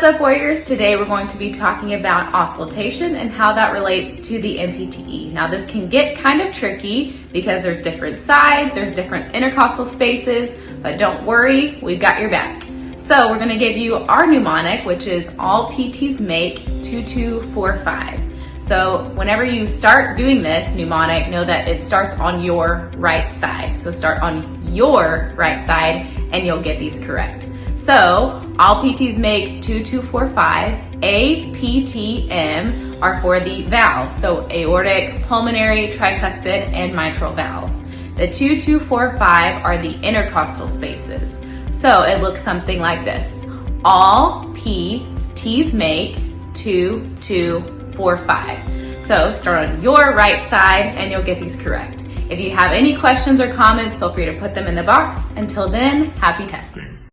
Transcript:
up, warriors? Today we're going to be talking about auscultation and how that relates to the NPTE. Now this can get kind of tricky because there's different sides, there's different intercostal spaces, but don't worry, we've got your back. So we're going to give you our mnemonic, which is all PTs make 2245. So whenever you start doing this mnemonic, know that it starts on your right side. So start on your right side and you'll get these correct. So all PTs make 2245. A, P, T, M are for the valves. So aortic, pulmonary, tricuspid, and mitral valves. The 2245 are the intercostal spaces. So it looks something like this. All PTs make 2245. So start on your right side and you'll get these correct. If you have any questions or comments, feel free to put them in the box. Until then, happy testing.